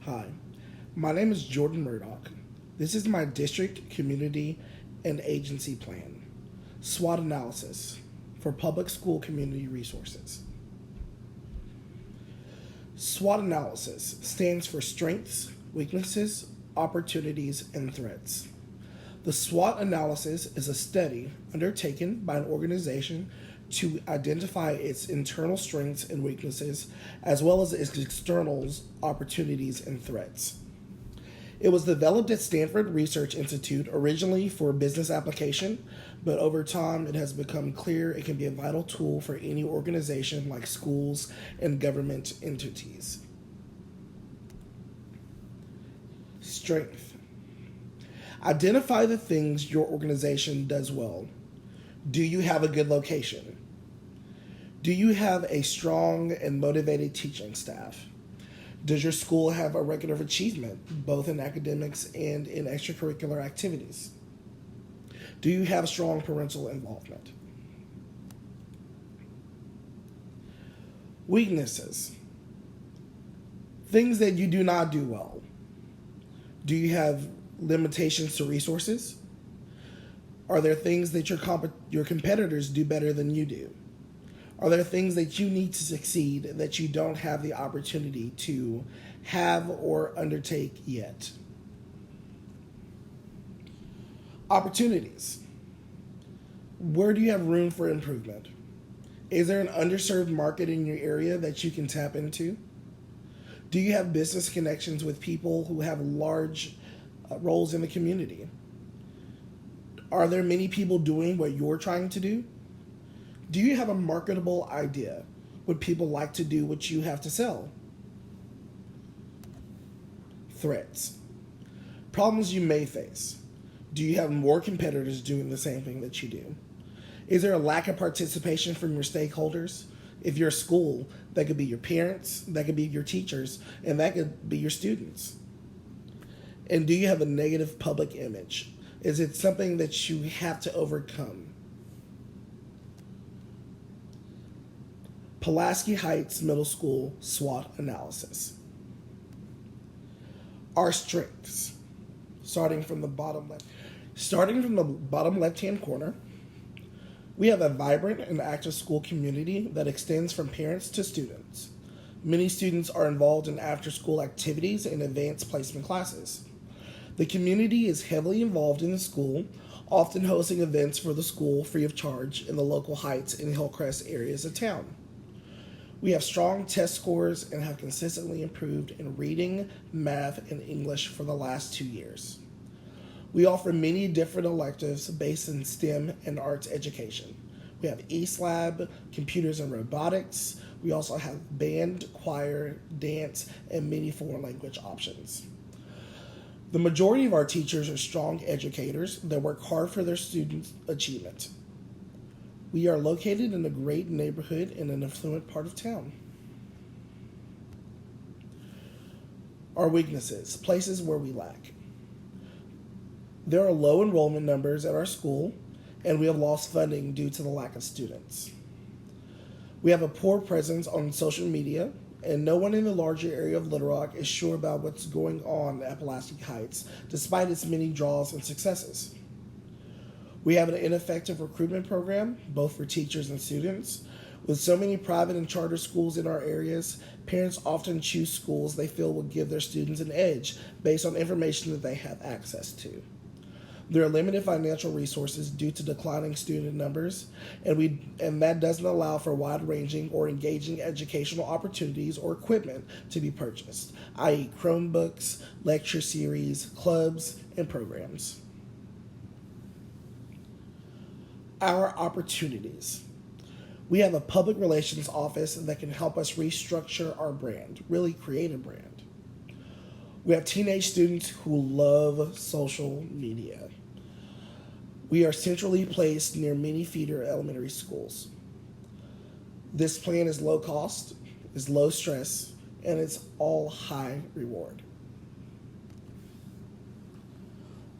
Hi, my name is Jordan Murdoch. This is my district, community, and agency plan. SWOT analysis for public school community resources. SWOT analysis stands for strengths, weaknesses, opportunities, and threats. The SWOT analysis is a study undertaken by an organization to identify its internal strengths and weaknesses, as well as its external opportunities and threats. It was developed at Stanford Research Institute originally for business application, but over time it has become clear it can be a vital tool for any organization like schools and government entities. Strength. Identify the things your organization does well. Do you have a good location? Do you have a strong and motivated teaching staff? Does your school have a record of achievement, both in academics and in extracurricular activities? Do you have strong parental involvement? Weaknesses. Things that you do not do well. Do you have limitations to resources? Are there things that your competitors do better than you do? Are there things that you need to succeed that you don't have the opportunity to have or undertake yet? Opportunities. Where do you have room for improvement? Is there an underserved market in your area that you can tap into? Do you have business connections with people who have large roles in the community? Are there many people doing what you're trying to do? Do you have a marketable idea? Would people like to do what you have to sell? Threats. Problems you may face. Do you have more competitors doing the same thing that you do? Is there a lack of participation from your stakeholders? If you're a school, that could be your parents, that could be your teachers, and that could be your students. And do you have a negative public image? Is it something that you have to overcome? Pulaski Heights Middle School SWOT analysis. Our strengths, starting from the bottom left-hand corner, we have a vibrant and active school community that extends from parents to students. Many students are involved in after-school activities and advanced placement classes. The community is heavily involved in the school, often hosting events for the school free of charge in the local Heights and Hillcrest areas of town. We have strong test scores and have consistently improved in reading, math, and English for the last 2 years. We offer many different electives based in STEM and arts education. We have East Lab, computers and robotics. We also have band, choir, dance, and many foreign language options. The majority of our teachers are strong educators that work hard for their students' achievement. We are located in a great neighborhood in an affluent part of town. Our weaknesses, places where we lack. There are low enrollment numbers at our school, and we have lost funding due to the lack of students. We have a poor presence on social media, and no one in the larger area of Little Rock is sure about what's going on at Pulaski Heights, despite its many draws and successes. We have an ineffective recruitment program, both for teachers and students. With so many private and charter schools in our areas, parents often choose schools they feel will give their students an edge based on information that they have access to. There are limited financial resources due to declining student numbers, and that doesn't allow for wide-ranging or engaging educational opportunities or equipment to be purchased, i.e. Chromebooks, lecture series, clubs, and programs. Our opportunities. We have a public relations office that can help us restructure our brand, really create a brand. We have teenage students who love social media. We are centrally placed near many feeder elementary schools. This plan is low cost, is low stress, and it's all high reward.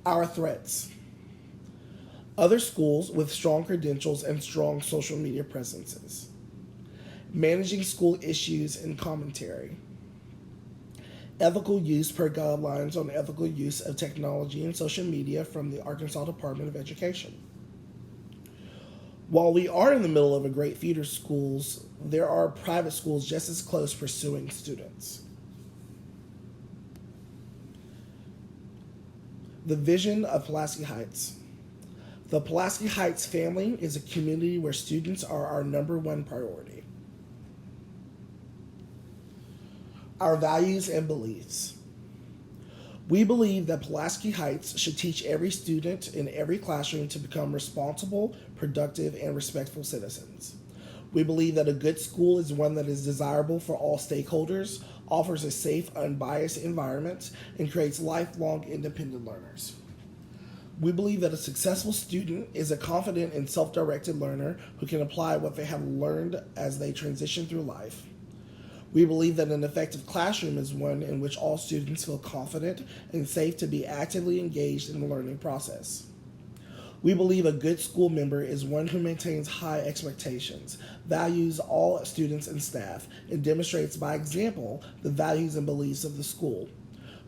Our threats. Other schools with strong credentials and strong social media presences. Managing school issues and commentary. Ethical use per guidelines on ethical use of technology and social media from the Arkansas Department of Education. While we are in the middle of a great feeder schools, there are private schools just as close pursuing students. The vision of Pulaski Heights. The Pulaski Heights family is a community where students are our number one priority. Our values and beliefs. We believe that Pulaski Heights should teach every student in every classroom to become responsible, productive, and respectful citizens. We believe that a good school is one that is desirable for all stakeholders, offers a safe, unbiased environment, and creates lifelong independent learners. We believe that a successful student is a confident and self-directed learner who can apply what they have learned as they transition through life. We believe that an effective classroom is one in which all students feel confident and safe to be actively engaged in the learning process. We believe a good school member is one who maintains high expectations, values all students and staff, and demonstrates by example the values and beliefs of the school.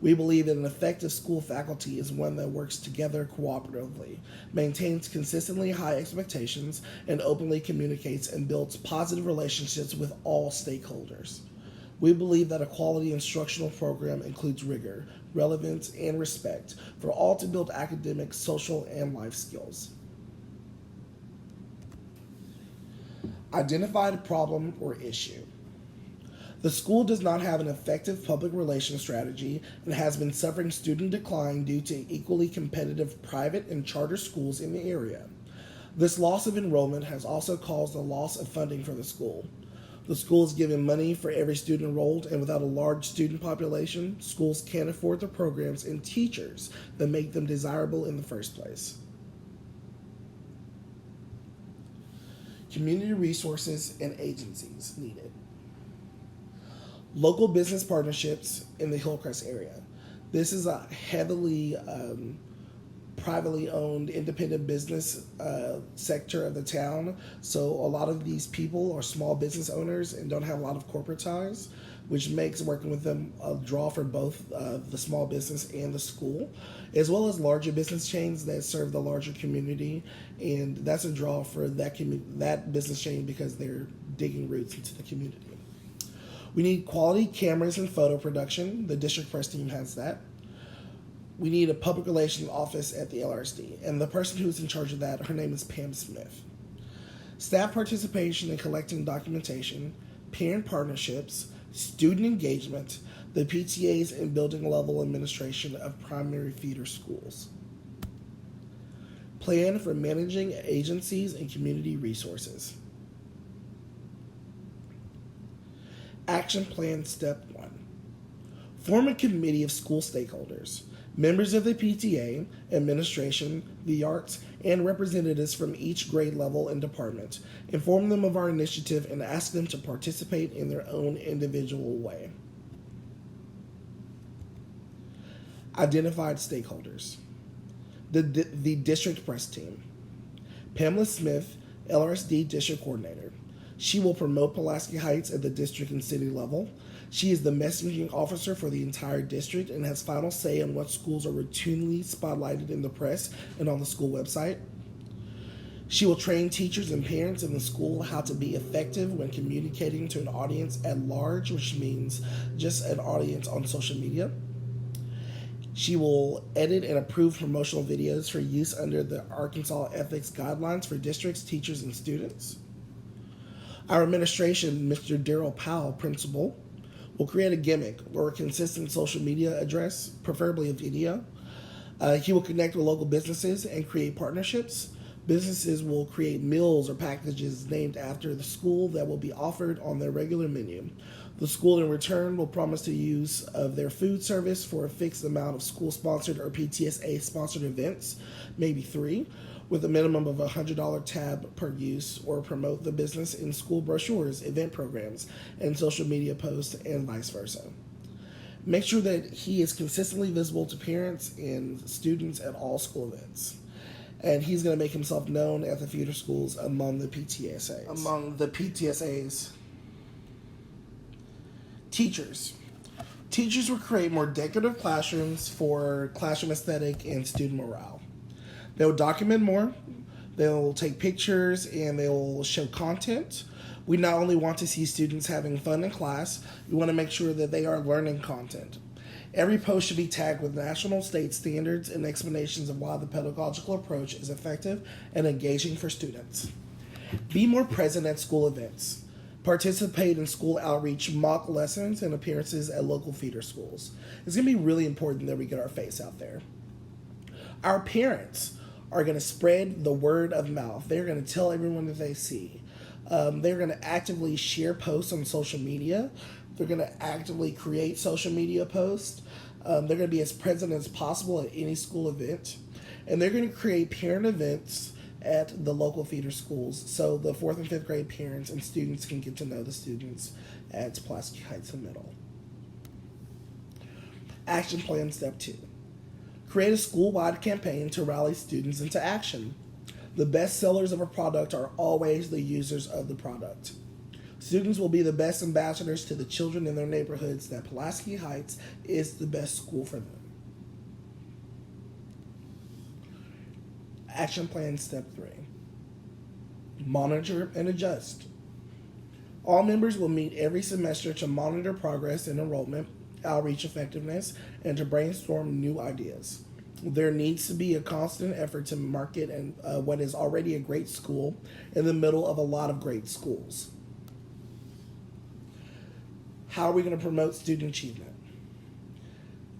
We believe that an effective school faculty is one that works together cooperatively, maintains consistently high expectations, and openly communicates and builds positive relationships with all stakeholders. We believe that a quality instructional program includes rigor, relevance, and respect for all to build academic, social, and life skills. Identified problem or issue. The school does not have an effective public relations strategy and has been suffering student decline due to equally competitive private and charter schools in the area. This loss of enrollment has also caused a loss of funding for the school. The school is given money for every student enrolled, and without a large student population, schools can't afford the programs and teachers that make them desirable in the first place. Community resources and agencies needed. Local business partnerships in the Hillcrest area. This is a heavily privately owned independent business sector of the town. So a lot of these people are small business owners and don't have a lot of corporate ties, which makes working with them a draw for both the small business and the school, as well as larger business chains that serve the larger community. And that's a draw for that business chain because they're digging roots into the community. We need quality cameras and photo production. The district press team has that. We need a public relations office at the LRSD, and the person who's in charge of that, her name is Pam Smith. Staff participation in collecting documentation, parent partnerships, student engagement, the PTAs and building level administration of primary feeder schools. Plan for managing agencies and community resources. Action Plan Step 1. Form a committee of school stakeholders, members of the PTA, administration, the arts, and representatives from each grade level and department. Inform them of our initiative and ask them to participate in their own individual way. Identified stakeholders. The district press team. Pamela Smith, LRSD District Coordinator. She will promote Pulaski Heights at the district and city level. She is the messaging officer for the entire district and has final say on what schools are routinely spotlighted in the press and on the school website. She will train teachers and parents in the school how to be effective when communicating to an audience at large, which means just an audience on social media. She will edit and approve promotional videos for use under the Arkansas Ethics Guidelines for districts, teachers, and students. Our administration, Mr. Darrell Powell, principal, will create a gimmick or a consistent social media address, preferably a video. He will connect with local businesses and create partnerships. Businesses will create meals or packages named after the school that will be offered on their regular menu. The school in return will promise to use of their food service for a fixed amount of school-sponsored or PTSA-sponsored events, maybe 3, with a minimum of $100 tab per use, or promote the business in school brochures, event programs, and social media posts, and vice versa. Make sure that he is consistently visible to parents and students at all school events. And he's going to make himself known at the feeder schools among the PTSAs. Teachers. Teachers will create more decorative classrooms for classroom aesthetic and student morale. They'll document more, they'll take pictures, and they'll show content. We not only want to see students having fun in class, we want to make sure that they are learning content. Every post should be tagged with national state standards and explanations of why the pedagogical approach is effective and engaging for students. Be more present at school events. Participate in school outreach, mock lessons, and appearances at local feeder schools. It's going to be really important that we get our face out there. Our parents are going to spread the word of mouth. They're going to tell everyone that they see. They're going to actively share posts on social media. They're going to actively create social media posts. They're going to be as present as possible at any school event. And they're going to create parent events at the local feeder schools so the 4th and 5th grade parents and students can get to know the students at Pulaski Heights and Middle. Action Plan Step 2. Create a school-wide campaign to rally students into action. The best sellers of a product are always the users of the product. Students will be the best ambassadors to the children in their neighborhoods that Pulaski Heights is the best school for them. Action Plan Step 3. Monitor and adjust. All members will meet every semester to monitor progress in enrollment, outreach effectiveness, and to brainstorm new ideas. There needs to be a constant effort to market what is already a great school in the middle of a lot of great schools. How are we going to promote student achievement?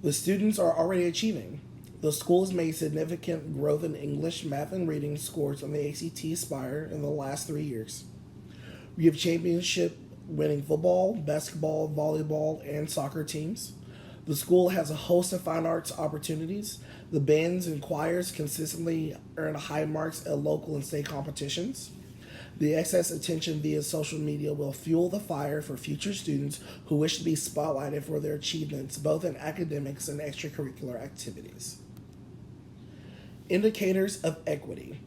The students are already achieving. The school has made significant growth in English, math, and reading scores on the ACT Aspire in the last 3 years. We have championship-winning football, basketball, volleyball, and soccer teams. The school has a host of fine arts opportunities. The bands and choirs consistently earn high marks at local and state competitions. The excess attention via social media will fuel the fire for future students who wish to be spotlighted for their achievements, both in academics and extracurricular activities. Indicators of equity.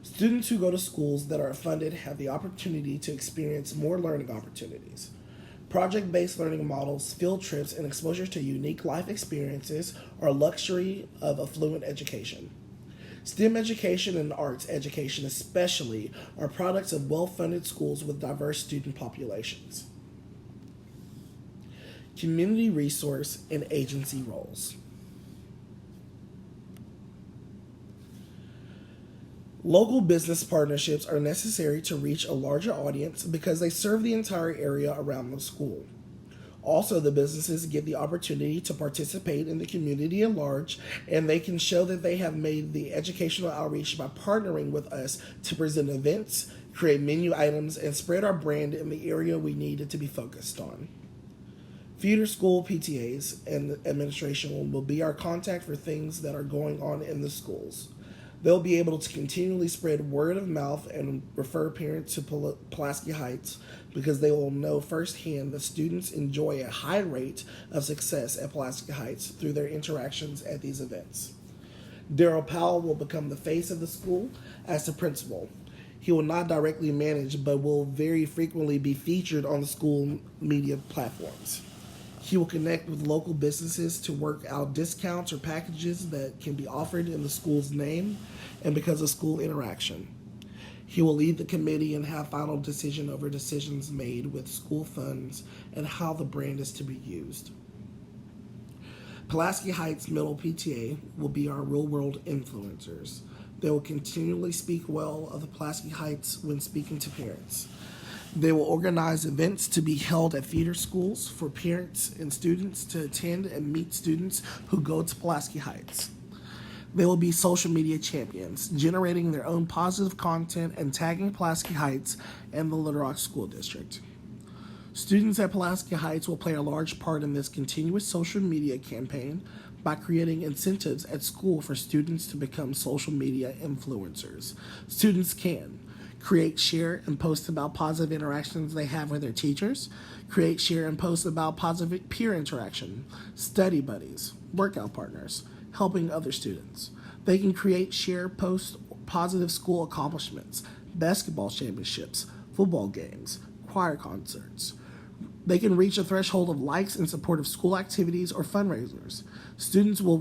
Students who go to schools that are funded have the opportunity to experience more learning opportunities. Project-based learning models, field trips, and exposure to unique life experiences are luxury of affluent education. STEM education and arts education especially are products of well-funded schools with diverse student populations. Community resource and agency roles. Local business partnerships are necessary to reach a larger audience because they serve the entire area around the school. Also, the businesses get the opportunity to participate in the community at large, and they can show that they have made the educational outreach by partnering with us to present events, create menu items, and spread our brand in the area we need it to be focused on. Feeder school PTAs and administration will be our contact for things that are going on in the schools. They'll be able to continually spread word of mouth and refer parents to Pulaski Heights because they will know firsthand that students enjoy a high rate of success at Pulaski Heights through their interactions at these events. Darryl Powell will become the face of the school as the principal. He will not directly manage, but will very frequently be featured on the school media platforms. He will connect with local businesses to work out discounts or packages that can be offered in the school's name and because of school interaction. He will lead the committee and have final decision over decisions made with school funds and how the brand is to be used. Pulaski Heights Middle PTA will be our real-world influencers. They will continually speak well of the Pulaski Heights when speaking to parents. They will organize events to be held at feeder schools for parents and students to attend and meet students who go to Pulaski Heights. They will be social media champions, generating their own positive content and tagging Pulaski Heights and the Little Rock School District. Students at Pulaski Heights will play a large part in this continuous social media campaign by creating incentives at school for students to become social media influencers. Students can create, share, and post about positive interactions they have with their teachers, create, share, and post about positive peer interaction, study buddies, workout partners, helping other students. They can create, share, post positive school accomplishments, basketball championships, football games, choir concerts, They can reach a threshold of likes in support of school activities or fundraisers. Students will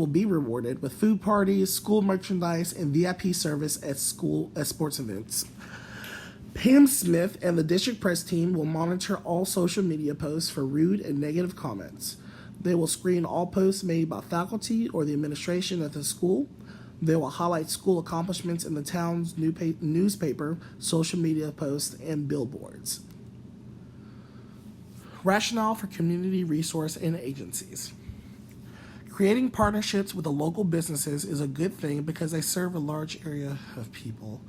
be rewarded with food parties, school merchandise, and VIP service at sports events. Pam Smith and the district press team will monitor all social media posts for rude and negative comments. They will screen all posts made by faculty or the administration at the school. They will highlight school accomplishments in the town's newspaper, social media posts, and billboards. Rationale for community resource and agencies. Creating partnerships with the local businesses is a good thing because they serve a large area of people.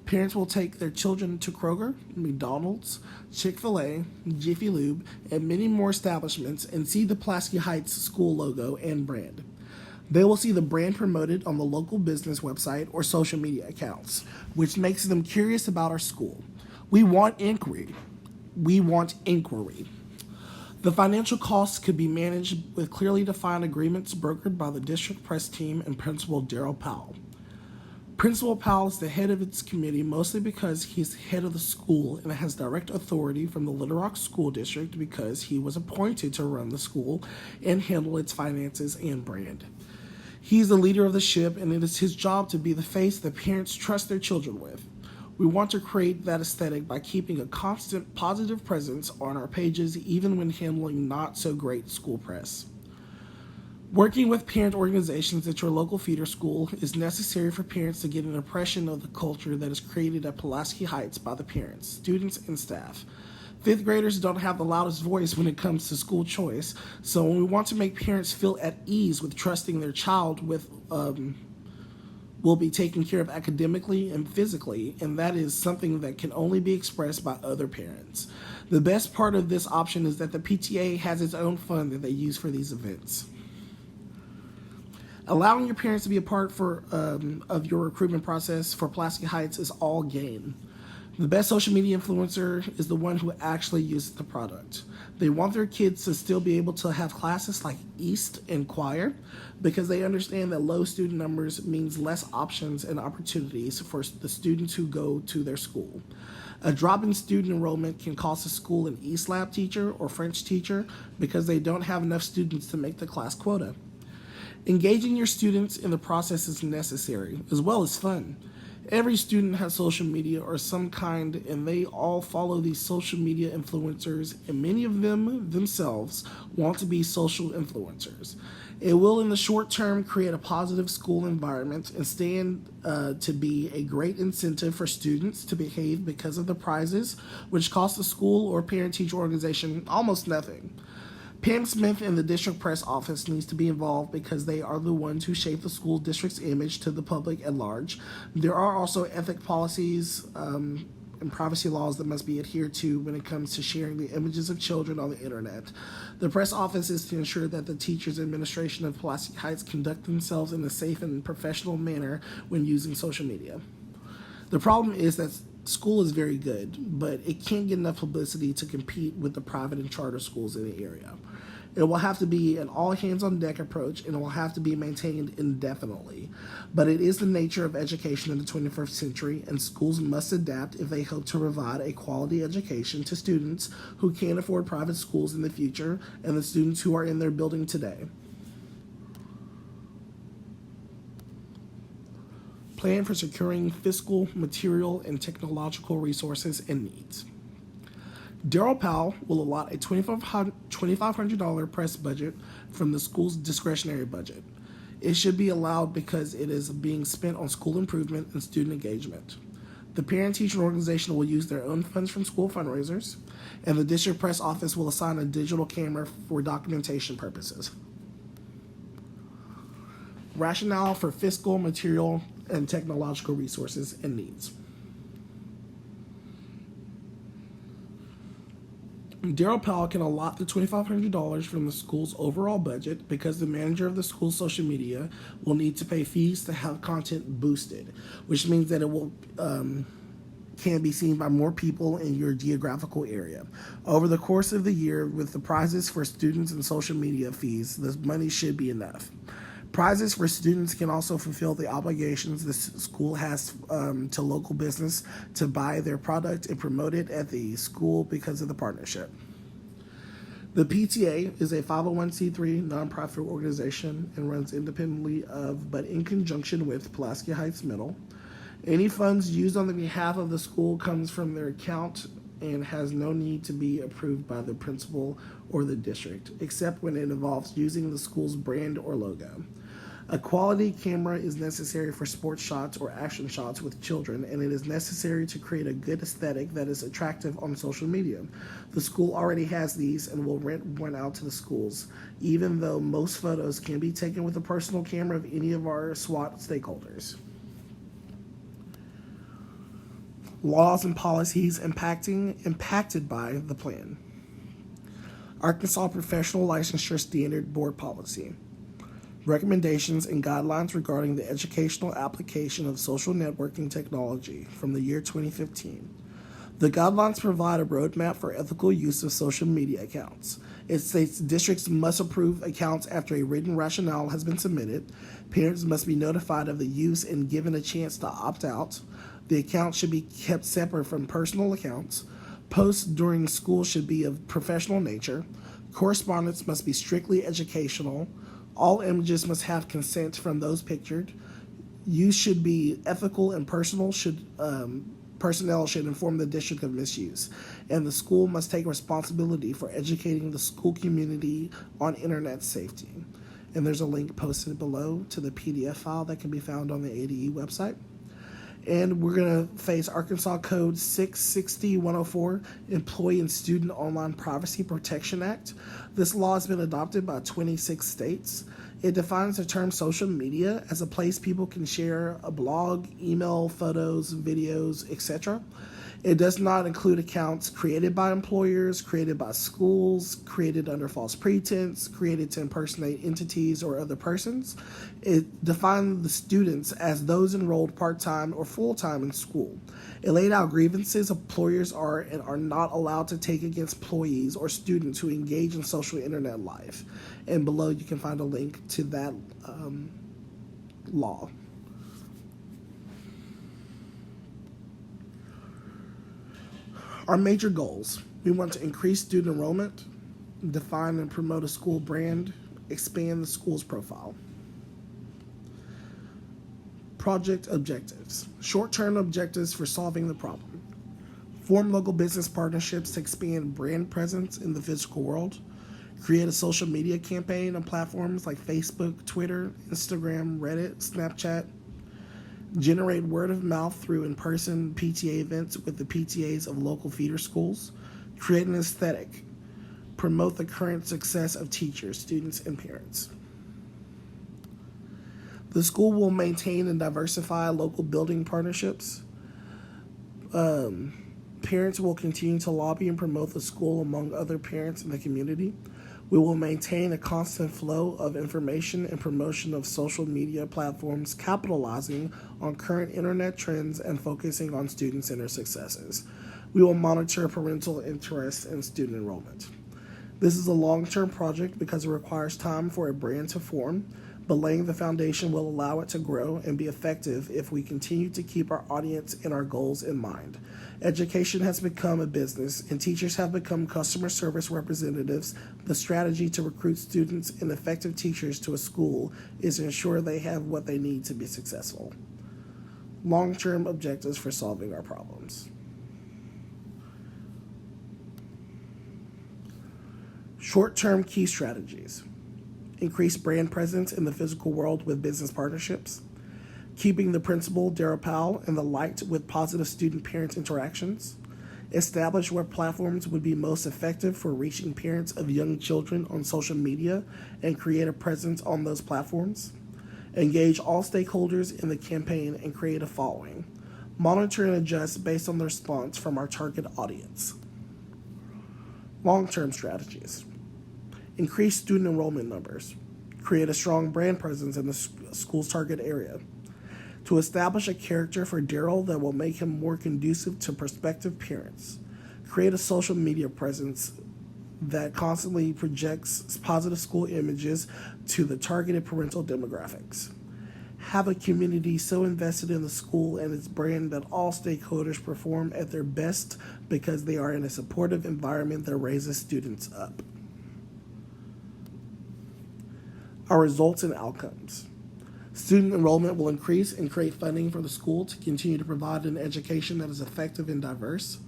Parents will take their children to Kroger, McDonald's, Chick-fil-A, Jiffy Lube, and many more establishments and see the Pulaski Heights school logo and brand. They will see the brand promoted on the local business website or social media accounts, which makes them curious about our school. We want inquiry. The financial costs could be managed with clearly defined agreements brokered by the district press team and Principal Darrell Powell. Principal Powell is the head of its committee mostly because he's head of the school and has direct authority from the Little Rock School District because he was appointed to run the school and handle its finances and brand. He's the leader of the ship, and it is his job to be the face that parents trust their children with. We want to create that aesthetic by keeping a constant positive presence on our pages even when handling not so great school press. Working with parent organizations at your local feeder school is necessary for parents to get an impression of the culture that is created at Pulaski Heights by the parents, students, and staff. Fifth graders don't have the loudest voice when it comes to school choice, so we want to make parents feel at ease with trusting their child will be taken care of academically and physically, and that is something that can only be expressed by other parents. The best part of this option is that the PTA has its own fund that they use for these events. Allowing your parents to be a part of your recruitment process for Pulaski Heights is all gain. The best social media influencer is the one who actually uses the product. They want their kids to still be able to have classes like East and choir because they understand that low student numbers means less options and opportunities for the students who go to their school. A drop in student enrollment can cost a school an East lab teacher or French teacher because they don't have enough students to make the class quota. Engaging your students in the process is necessary, as well as fun. Every student has social media or some kind, and they all follow these social media influencers, and many of them themselves want to be social influencers. It will, in the short term, create a positive school environment and stand to be a great incentive for students to behave because of the prizes, which cost the school or parent-teacher organization almost nothing. Pam Smith and the district press office needs to be involved because they are the ones who shape the school district's image to the public at large. There are also ethic policies and privacy laws that must be adhered to when it comes to sharing the images of children on the internet. The press office is to ensure that the teachers and administration of Pulaski Heights conduct themselves in a safe and professional manner when using social media. The problem is that school is very good, but it can't get enough publicity to compete with the private and charter schools in the area. It will have to be an all-hands-on-deck approach, and it will have to be maintained indefinitely. But it is the nature of education in the 21st century, and schools must adapt if they hope to provide a quality education to students who can't afford private schools in the future and the students who are in their building today. Plan for securing fiscal, material, and technological resources and needs. Darrell Powell will allot a $2,500 press budget from the school's discretionary budget. It should be allowed because it is being spent on school improvement and student engagement. The parent-teacher organization will use their own funds from school fundraisers, and the district press office will assign a digital camera for documentation purposes. Rationale for fiscal, material, and technological resources and needs. Darrell Powell can allot the $2,500 from the school's overall budget because the manager of the school's social media will need to pay fees to have content boosted, which means that it will can be seen by more people in your geographical area. Over the course of the year, with the prizes for students and social media fees, the money should be enough. Prizes for students can also fulfill the obligations the school has to local business to buy their product and promote it at the school because of the partnership. The PTA is a 501c3 nonprofit organization and runs independently of, but in conjunction with, Pulaski Heights Middle. Any funds used on the behalf of the school comes from their account and has no need to be approved by the principal or the district, except when it involves using the school's brand or logo. A quality camera is necessary for sports shots or action shots with children, and it is necessary to create a good aesthetic that is attractive on social media. The school already has these and will rent one out to the schools, even though most photos can be taken with a personal camera of any of our S.W.O.T stakeholders. Laws and policies impacted by the plan. Arkansas Professional Licensure Standard Board Policy. Recommendations and guidelines regarding the educational application of social networking technology from the year 2015. The guidelines provide a roadmap for ethical use of social media accounts. It states districts must approve accounts after a written rationale has been submitted. Parents must be notified of the use and given a chance to opt out. The account should be kept separate from personal accounts. Posts during school should be of professional nature. Correspondence must be strictly educational. All images must have consent from those pictured. Use should be ethical and personnel should inform the district of misuse. And the school must take responsibility for educating the school community on internet safety. And there's a link posted below to the PDF file that can be found on the ADE website. And we're going to face Arkansas Code 660-104, Employee and Student Online Privacy Protection Act. This law has been adopted by 26 states. It defines the term social media as a place people can share a blog, email, photos, videos, etc. It does not include accounts created by employers, created by schools, created under false pretense, created to impersonate entities or other persons. It defined the students as those enrolled part-time or full-time in school. It laid out grievances employers are and are not allowed to take against employees or students who engage in social internet life. And below you can find a link to that law. Our major goals. We want to increase student enrollment, define and promote a school brand, expand the school's profile. Project objectives. Short-term objectives for solving the problem. Form local business partnerships to expand brand presence in the physical world. Create a social media campaign on platforms like Facebook, Twitter, Instagram, Reddit, Snapchat. Generate word of mouth through in-person PTA events with the PTAs of local feeder schools. Create an aesthetic. Promote the current success of teachers, students, and parents. The school will maintain and diversify local building partnerships. Parents will continue to lobby and promote the school among other parents in the community. We will maintain a constant flow of information and promotion of social media platforms, capitalizing on current internet trends and focusing on student-centered successes. We will monitor parental interest in student enrollment. This is a long-term project because it requires time for a brand to form, but laying the foundation will allow it to grow and be effective if we continue to keep our audience and our goals in mind. Education has become a business, and teachers have become customer service representatives. The strategy to recruit students and effective teachers to a school is to ensure they have what they need to be successful. Long-term objectives for solving our problems. Short-term key strategies. Increase brand presence in the physical world with business partnerships. Keeping the principal, Daryl Powell, in the light with positive student-parent interactions. Establish what platforms would be most effective for reaching parents of young children on social media and create a presence on those platforms. Engage all stakeholders in the campaign and create a following. Monitor and adjust based on the response from our target audience. Long-term strategies. Increase student enrollment numbers. Create a strong brand presence in the school's target area. To establish a character for Daryl that will make him more conducive to prospective parents. Create a social media presence that constantly projects positive school images to the targeted parental demographics. Have a community so invested in the school and its brand that all stakeholders perform at their best because they are in a supportive environment that raises students up. Our results and outcomes. Student enrollment will increase and create funding for the school to continue to provide an education that is effective and diverse.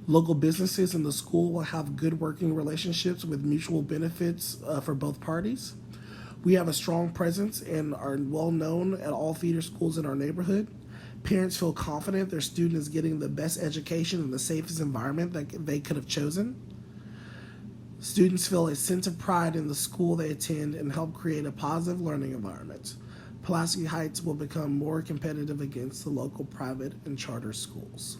Local businesses in the school will have good working relationships with mutual benefits for both parties. We have a strong presence and are well known at all feeder schools in our neighborhood. Parents feel confident their student is getting the best education in the safest environment that they could have chosen. Students feel a sense of pride in the school they attend and help create a positive learning environment. Pulaski Heights will become more competitive against the local private and charter schools.